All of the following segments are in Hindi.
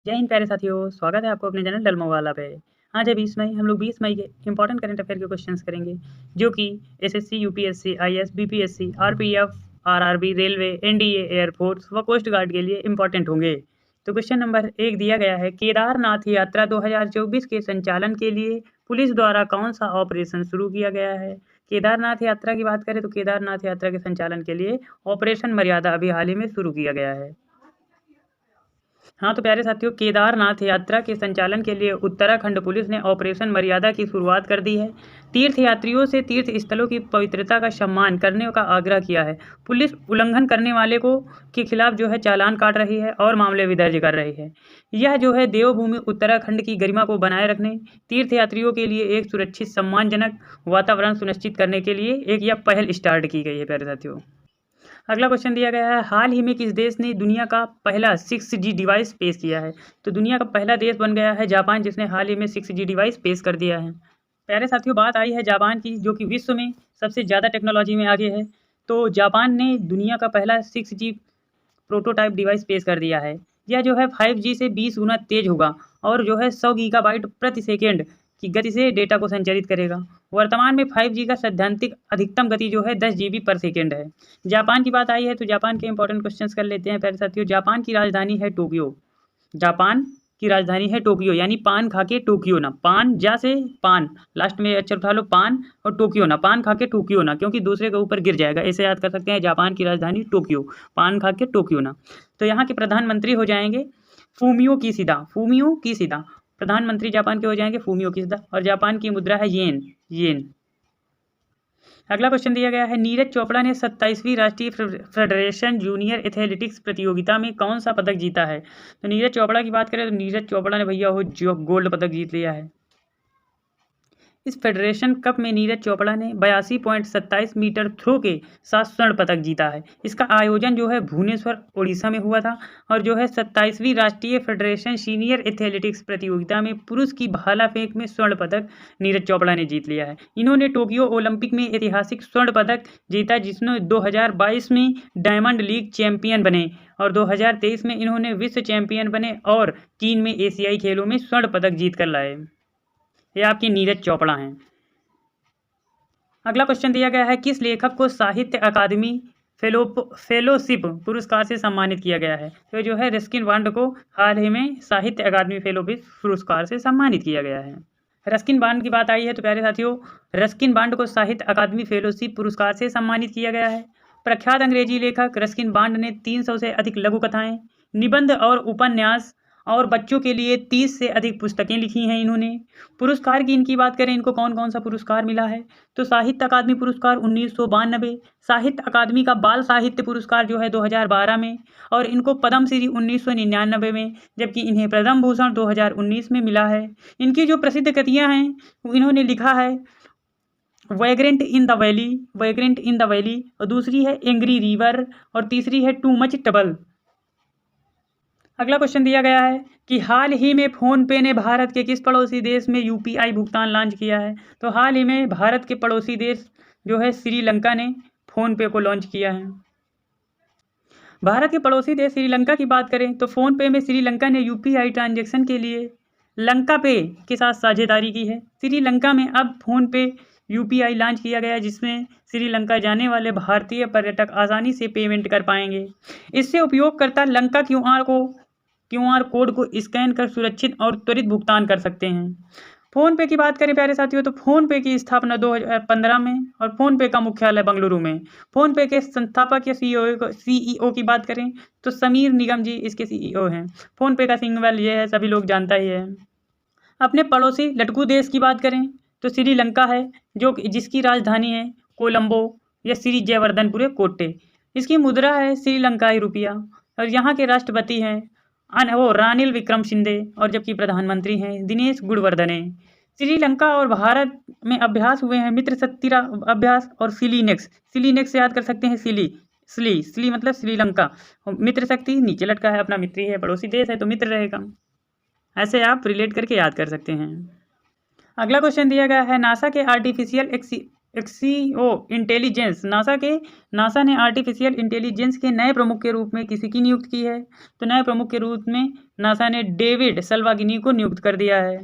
जय हिंद प्यारे साथियों, स्वागत है आपको अपने चैनल डलमो वाला पे। आज है 20 मई। हम लोग 20 मई के इंपॉर्टेंट करंट अफेयर के क्वेश्चंस करेंगे, जो कि SSC, UPSC, IAS, BPSC, RPF, RRB, railway, NDA, air force व कोस्ट गार्ड के लिए इंपॉर्टेंट होंगे। तो क्वेश्चन नंबर 1 दिया गया है, केदारनाथ यात्रा 2024 के संचालन के लिए पुलिस द्वारा कौन सा ऑपरेशन शुरू किया गया है। केदारनाथ यात्रा की बात करें तो केदारनाथ यात्रा के संचालन के लिए ऑपरेशन मर्यादा अभी हाल ही में शुरू किया गया है। हाँ तो प्यारे साथियों, केदारनाथ यात्रा के संचालन के लिए उत्तराखंड पुलिस ने ऑपरेशन मर्यादा की शुरुआत कर दी है। तीर्थयात्रियों से तीर्थ स्थलों की पवित्रता का सम्मान करने का आग्रह किया है। पुलिस उल्लंघन करने वाले को के खिलाफ जो है चालान काट रही है और मामले भी दर्ज कर रही है। यह जो है देवभूमि उत्तराखंड की गरिमा को बनाए रखने, तीर्थयात्रियों के लिए एक सुरक्षित सम्मानजनक वातावरण सुनिश्चित करने के लिए एक यह पहल स्टार्ट की गई है प्यारे साथियों। अगला क्वेश्चन दिया गया है, हाल ही में किस देश ने दुनिया का पहला 6G डिवाइस पेश किया है। तो दुनिया का पहला देश बन गया है जापान, जिसने हाल ही में 6G डिवाइस पेश कर दिया है। प्यारे साथियों, बात आई है जापान की, जो कि विश्व में सबसे ज़्यादा टेक्नोलॉजी में आगे है। तो जापान ने दुनिया का पहला 6G प्रोटोटाइप डिवाइस पेश कर दिया है। यह जो है 5G से 20 गुना तेज होगा और जो है 100 गीगाबाइट प्रति सेकेंड की गति से डेटा को संचारित करेगा। वर्तमान में 5G का सैद्धांतिक अधिकतम गति जो है 10 GB पर सेकेंड है। जापान की बात आई है तो जापान के इंपॉर्टेंट क्वेश्चंस कर लेते हैं प्यारे साथियों। जापान की राजधानी है टोक्यो। जापान की राजधानी है टोक्यो, यानी पान खा के टोक्यो ना, पान जा से पान लास्ट में अक्षर उठा लो, पान और टोक्यो ना, पान खा के टोक्यो ना, क्योंकि दूसरे के ऊपर गिर जाएगा। ऐसे याद कर सकते हैं, जापान की राजधानी टोक्यो, पान खा के टोक्यो ना। तो यहाँ के प्रधानमंत्री हो जाएंगे फूमियो किशिदा। फूमियो किशिदा प्रधानमंत्री जापान के हो जाएंगे फूमियो किशिदा, और जापान की मुद्रा है येन। येन। अगला क्वेश्चन दिया गया है, नीरज चोपड़ा ने 27वीं राष्ट्रीय फेडरेशन जूनियर एथलेटिक्स प्रतियोगिता में कौन सा पदक जीता है। तो नीरज चोपड़ा की बात करें तो नीरज चोपड़ा ने भैया हो जो गोल्ड पदक जीत लिया है। इस फेडरेशन कप में नीरज चोपड़ा ने 82.27 मीटर थ्रो के साथ स्वर्ण पदक जीता है। इसका आयोजन जो है भुवनेश्वर उड़ीसा में हुआ था, और जो है 27वीं राष्ट्रीय फेडरेशन सीनियर एथलेटिक्स प्रतियोगिता में पुरुष की भाला फेंक में स्वर्ण पदक नीरज चोपड़ा ने जीत लिया है। इन्होंने टोक्यो ओलंपिक में ऐतिहासिक स्वर्ण पदक जीता, जिसमें 2022 में डायमंड लीग चैंपियन बने और 2023 में इन्होंने विश्व चैंपियन बने और चीन में एशियाई खेलों में स्वर्ण पदक जीत कर लाए। ये आपकी नीरज चोपड़ा हैं। अगला क्वेश्चन दिया गया है, किस लेखक को साहित्य अकादमी फेलोशिप पुरस्कार से सम्मानित किया गया है। तो जो है रस्किन बॉन्ड को हाल ही में साहित्य अकादमी फेलोशिप पुरस्कार से सम्मानित किया गया है। रस्किन बॉन्ड की बात आई है तो प्यारे साथियों, रस्किन बॉन्ड को साहित्य अकादमी फेलोशिप पुरस्कार से सम्मानित किया गया है। प्रख्यात अंग्रेजी लेखक रस्किन बॉन्ड ने 300 से अधिक लघु कथाएं, निबंध और उपन्यास और बच्चों के लिए 30 से अधिक पुस्तकें लिखी हैं इन्होंने। पुरस्कार की इनकी बात करें, इनको कौन कौन सा पुरस्कार मिला है, तो साहित्य अकादमी पुरस्कार 1992, साहित्य अकादमी का बाल साहित्य पुरस्कार जो है 2012 में, और इनको पद्मश्री 1999 में, जबकि इन्हें पद्म भूषण 2019 में मिला है। इनकी जो प्रसिद्ध कृतियाँ हैं, इन्होंने लिखा है vagrant in the valley, vagrant in the valley, और दूसरी है एंग्री रिवर, और तीसरी है टू मच ट्रबल। अगला क्वेश्चन दिया गया है कि हाल ही में फ़ोनपे ने भारत के किस पड़ोसी देश में यूपीआई भुगतान लॉन्च किया है। तो हाल ही में भारत के पड़ोसी देश जो है श्रीलंका ने फ़ोनपे को लॉन्च किया है। भारत के पड़ोसी देश श्रीलंका की बात करें तो फ़ोनपे में श्रीलंका ने यूपीआई ट्रांजैक्शन के लिए लंका पे के साथ साझेदारी की है। श्रीलंका में अब फ़ोनपे यूपीआई लॉन्च किया गया, जिसमें श्रीलंका जाने वाले भारतीय पर्यटक आसानी से पेमेंट कर पाएंगे। इससे उपयोगकर्ता लंका क्यूआर कोड को स्कैन कर सुरक्षित और त्वरित भुगतान कर सकते हैं। फ़ोनपे की बात करें प्यारे साथियों, तो फ़ोनपे की स्थापना 2015 में, और फ़ोनपे का मुख्यालय बेंगलुरु में। फ़ोनपे के संस्थापक या सीईओ की बात करें तो समीर निगम जी इसके सीईओ हैं। फ़ोनपे का सिंबल ये है, सभी लोग जानता ही है। अपने पड़ोसी लटकू देश की बात करें तो श्रीलंका है, जिसकी राजधानी है कोलंबो या श्री जयवर्धनपुरे कोट्टे। इसकी मुद्रा है श्रीलंकाई रुपया, और यहाँ के राष्ट्रपति हैं रानिल विक्रमसिंघे, और जबकि प्रधानमंत्री हैं दिनेश गुणवर्धने। श्रीलंका और भारत में अभ्यास हुए हैं मित्र शक्ति अभ्यास और सिलीनेक्स। सिलीनेक्स से याद कर सकते हैं सिली मतलब श्रीलंका, मित्र शक्ति नीचे लटका है, अपना मित्र ही है, पड़ोसी देश है तो मित्र रहेगा। ऐसे आप रिलेट करके याद कर सकते हैं। अगला क्वेश्चन दिया गया है, नासा के आर्टिफिशियल इंटेलिजेंस नासा ने आर्टिफिशियल इंटेलिजेंस के नए प्रमुख के रूप में किसी की नियुक्त की है? तो नए प्रमुख के रूप में नासा ने डेविड सल्वागिनी को नियुक्त कर दिया है।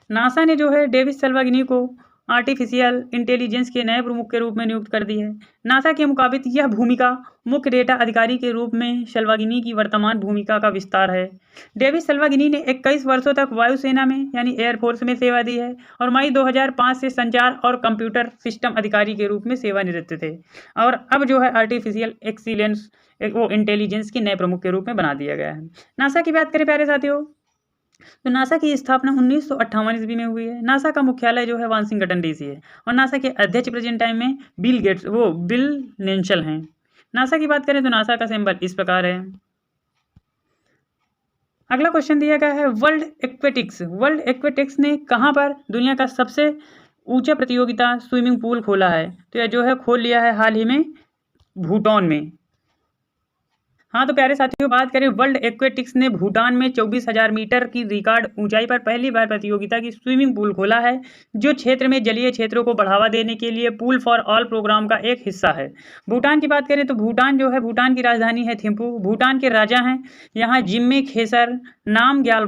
नासा ने जो है डेविड सल्वागिनी को आर्टिफिशियल इंटेलिजेंस के नए प्रमुख के रूप में नियुक्त कर दी है। नासा के मुताबिक यह भूमिका मुख्य डेटा अधिकारी के रूप में सल्वागिनी की वर्तमान भूमिका का विस्तार है। डेविड सल्वागिनी ने 21 वर्षों तक वायुसेना में यानी एयरफोर्स में सेवा दी है और मई 2005 से संचार और कंप्यूटर सिस्टम अधिकारी के रूप में सेवानिवृत्त थे और अब जो है आर्टिफिशियल एक्सीलेंस इंटेलिजेंस के नए प्रमुख के रूप में बना दिया गया है। नासा की बात करें प्यारे साथियों, तो नासा की स्थापना 1958 ईस्वी में हुई है। नासा का मुख्यालय जो है वाशिंगटन डीसी है और नासा के अध्यक्ष प्रेजेंट टाइम में बिल नेंशल हैं। नासा की बात करें तो नासा का सिंबल इस प्रकार है। अगला क्वेश्चन दिया गया है वर्ल्ड एक्वेटिक्स ने कहाँ पर दुनिया का सबसे ऊंचा प्रतियोगिता स्विमिंग पूल खोला है? तो यह जो है खोल लिया है हाल ही में भूटान में। हाँ तो प्यारे साथियों, बात करें वर्ल्ड एक्वेटिक्स ने भूटान में 24,000 मीटर की रिकॉर्ड ऊंचाई पर पहली बार प्रतियोगिता की स्विमिंग पूल खोला है, जो क्षेत्र में जलीय क्षेत्रों को बढ़ावा देने के लिए पूल फॉर ऑल प्रोग्राम का एक हिस्सा है। भूटान की बात करें तो भूटान जो है, भूटान की राजधानी है थिम्पू। भूटान के राजा हैं यहाँ जिम्मे खेसर नामग्याल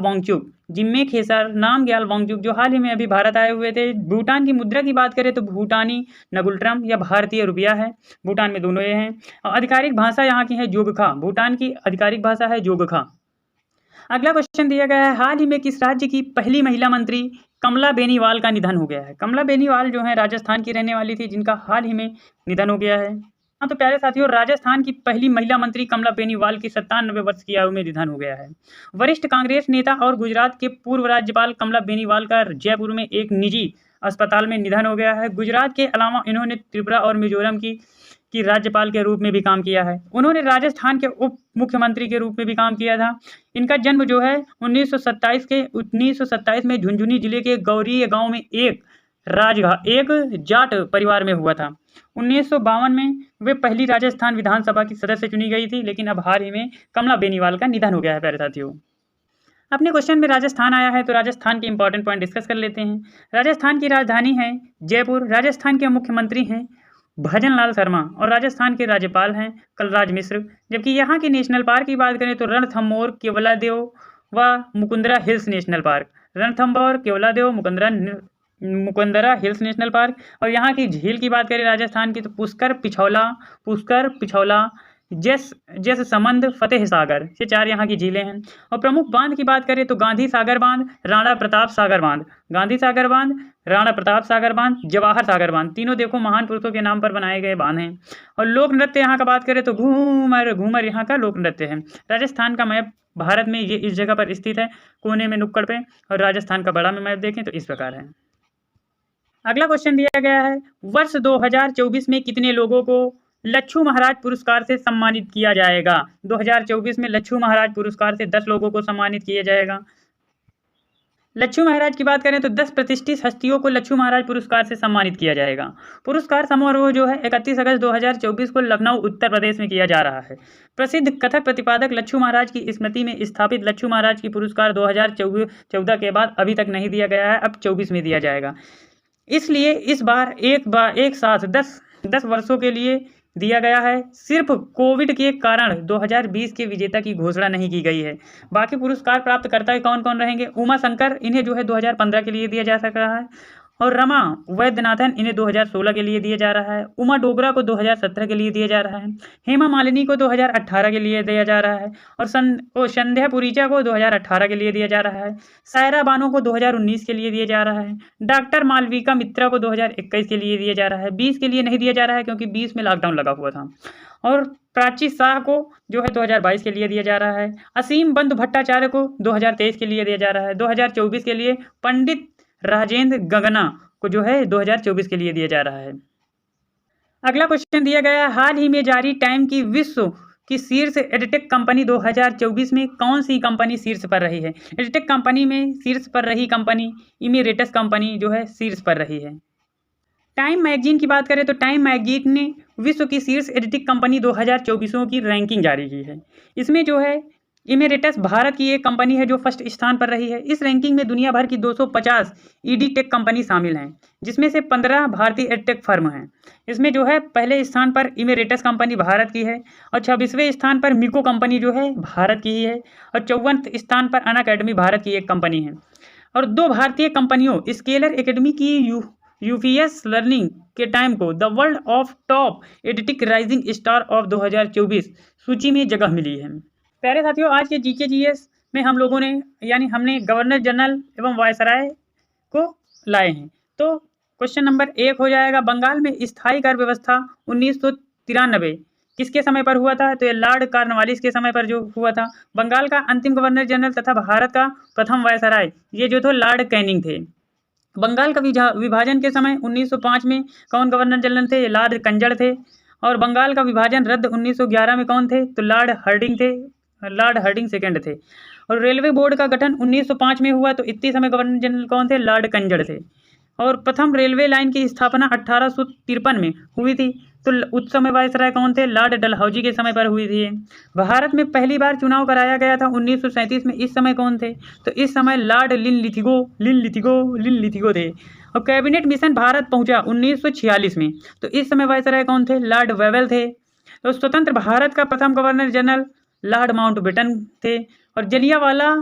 वांगचुक जो हाल ही में अभी भारत आए हुए थे। भूटान की मुद्रा की बात करें तो भूटानी नगुल्ट्रम या भारतीय रुपया है। भूटान में दोनों ये हैं। और आधिकारिक भाषा यहाँ की है जोगखा। भूटान की आधिकारिक भाषा है जोगखा। अगला क्वेश्चन दिया गया है, हाल ही में किस राज्य की पहली महिला मंत्री कमला बेनीवाल का निधन हो गया है? कमला बेनीवाल जो है राजस्थान की रहने वाली थी, जिनका हाल ही में निधन हो गया है। हाँ तो प्यारे साथियों, राजस्थान की पहली महिला मंत्री कमला बेनीवाल की 97 वर्ष की आयु में निधन हो गया है। वरिष्ठ कांग्रेस नेता और गुजरात के पूर्व राज्यपाल कमला बेनीवाल का जयपुर में एक निजी अस्पताल में निधन हो गया है। गुजरात के अलावा इन्होंने त्रिपुरा और मिजोरम की राज्यपाल के रूप में भी काम किया है। उन्होंने राजस्थान के उप मुख्यमंत्री के रूप में भी काम किया था। इनका जन्म जो है 1927 में झुंझुनू जिले के गौरी गांव में एक जाट परिवार में हुआ था। 1952 में वे पहली राजस्थान विधानसभा की सदस्य चुनी गई थी, लेकिन अब हाल ही में कमला बेनीवाल का निधन हो गया है। प्यारे साथियों, अपने क्वेश्चन में राजस्थान आया है तो राजस्थान के इंपॉर्टेंट पॉइंट डिस्कस कर लेते हैं। राजस्थान की राजधानी है जयपुर। राजस्थान के मुख्यमंत्री हैं भजन लाल शर्मा और राजस्थान के राज्यपाल हैं कलराज मिश्र। जबकि यहाँ के नेशनल पार्क की बात करें तो रणथंभौर, केवलादेव व Mukundra hills national park. Ranthambore, Keoladeo, Mukundra hills national park. और यहाँ की झील की बात करें राजस्थान की तो पुष्कर, पिछौला, जैसमंद, फतेह सागर, ये 4 यहाँ की झीलें हैं। और प्रमुख बांध की बात करें तो गांधी सागर बांध, राणा प्रताप सागर बांध, जवाहर सागर बांध, तीनों देखो महान पुरुषों के नाम पर बनाए गए बांध हैं। और लोक नृत्य यहाँ का बात करें तो घूमर यहाँ का लोक नृत्य है। राजस्थान का मैप भारत में ये इस जगह पर स्थित है, कोने में नुक्कड़ पे। और राजस्थान का बड़ा में मैप देखें तो इस प्रकार है। अगला क्वेश्चन दिया गया है, वर्ष 2024 में कितने लोगों को लच्छू महाराज पुरस्कार से सम्मानित किया जाएगा? 2024 में लच्छू महाराज पुरस्कार से 10 लोगों को सम्मानित किया जाएगा। लच्छू महाराज की बात करें तो 10 प्रतिष्ठित हस्तियों को लच्छू महाराज पुरस्कार से सम्मानित किया जाएगा। पुरस्कार समारोह जो है 31 अगस्त 2024 को लखनऊ उत्तर प्रदेश में किया जा रहा है। प्रसिद्ध कथक प्रतिपादक लच्छू महाराज की स्मृति में स्थापित लच्छू महाराज की पुरस्कार 2014 के बाद अभी तक नहीं दिया गया है, अब 24 में दिया जाएगा। इसलिए इस बार एक साथ 10 वर्षों के लिए दिया गया है। सिर्फ कोविड के कारण 2020 के विजेता की घोषणा नहीं की गई है। बाकी पुरस्कार प्राप्तकर्ता कौन कौन रहेंगे? उमा शंकर, इन्हें जो है 2015 के लिए दिया जा सक रहा है। और रमा वैद्यनाथन, इन्हें 2016 के लिए दिया जा रहा है। उमा डोगरा को 2017 के लिए दिया जा रहा है। हेमा मालिनी को 2018 के लिए दिया जा रहा है। और संध्या पुरीचा को 2018 के लिए दिया जा रहा है। सायरा बानो को 2019 के लिए दिया जा रहा है। डॉक्टर मालविका मित्रा को 2021 के लिए दिया जा रहा है। 20 के लिए नहीं दिया जा रहा है क्योंकि 20 में लॉकडाउन लगा हुआ था। और प्राची शाह को जो है 2022 के लिए दिया जा रहा है। असीम बंधु भट्टाचार्य को 2023 के लिए दिया जा रहा है। 2024 के लिए पंडित राजेंद्र गगना को जो है 2024 के लिए दिया जा रहा है। अगला क्वेश्चन दिया गया है, हाल ही में जारी टाइम की विश्व की शीर्ष एडटेक कंपनी 2024 में कौन सी कंपनी शीर्ष पर रही है? एडटेक कंपनी में शीर्ष पर रही कंपनी इमेरेटस कंपनी जो है शीर्ष पर रही है। टाइम मैगजीन की बात करें तो टाइम मैगजीन ने विश्व की शीर्ष एडटेक कंपनी 2024 की रैंकिंग जारी की है। इसमें जो है इमेरेटस भारत की एक कंपनी है जो फर्स्ट स्थान पर रही है। इस रैंकिंग में दुनिया भर की 250 ईडी टेक कंपनी शामिल हैं, जिसमें से 15 भारतीय एडटेक फर्म हैं। इसमें जो है पहले स्थान पर इमेरेटस कंपनी भारत की है, और 26वें स्थान पर मिको कंपनी जो है भारत की ही है, और 54वें स्थान पर अनअकैडमी भारत की एक कंपनी है। और 2 भारतीय कंपनियों स्केलर एकेडमी की यूपीएस लर्निंग के टाइम को the world of top edtech rising star of 2024 सूची में जगह मिली है। प्यारे साथियों, आज के जीके जीएस में हम लोगों ने हमने गवर्नर जनरल एवं वायसराय को लाए हैं। तो क्वेश्चन नंबर 1 हो जाएगा, बंगाल में स्थायी कर व्यवस्था 1993 किसके समय पर हुआ था? तो ये लॉर्ड कॉर्नवालिस के समय पर जो हुआ था। बंगाल का अंतिम गवर्नर जनरल तथा भारत का प्रथम वायसराय ये जो थे लॉर्ड कैनिंग थे। बंगाल का विभाजन के समय 1905 में कौन गवर्नर जनरल थे? लॉर्ड कंजर थे। और बंगाल का विभाजन रद्द 1911 में कौन थे? तो लॉर्ड हार्डिंग थे, लॉर्ड हार्डिंग सेकंड थे। और रेलवे बोर्ड का गठन 1905 में हुआ, तो इतने समय गवर्नर जनरल कौन थे? लॉर्ड कंजर थे। और प्रथम रेलवे लाइन की स्थापना 1853 में हुई थी, तो उस समय वायसराय कौन थे? लॉर्ड डलहौजी के समय पर हुई थी। भारत में पहली बार चुनाव कराया गया था 1937 में, इस समय कौन थे? तो इस समय लॉर्ड लिनलिथिगो थे। और कैबिनेट मिशन भारत पहुंचा 1946 में, तो इस समय वायसराय कौन थे? लॉर्ड वेवेल थे। तो स्वतंत्र भारत का प्रथम गवर्नर जनरल लॉर्ड माउंटबेटन थे। और जलियांवाला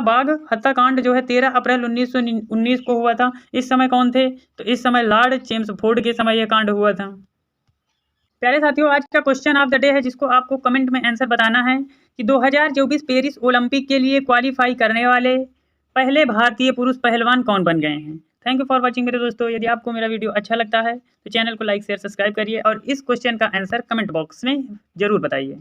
बाग हत्याकांड जो है 13 अप्रैल 1919 को हुआ था, इस समय कौन थे? तो इस समय लॉर्ड चेम्सफोर्ड के समय यह कांड हुआ था। प्यारे साथियों, आज का क्वेश्चन ऑफ द डे है, जिसको आपको कमेंट में आंसर बताना है कि 2024 पेरिस ओलंपिक के लिए क्वालिफाई करने वाले पहले भारतीय पुरुष पहलवान कौन बन गए हैं। थैंक यू फॉर वॉचिंग मेरे दोस्तों। यदि आपको मेरा वीडियो अच्छा लगता है तो चैनल को लाइक शेयर सब्सक्राइब करिए, और इस क्वेश्चन का आंसर कमेंट बॉक्स में जरूर बताइए।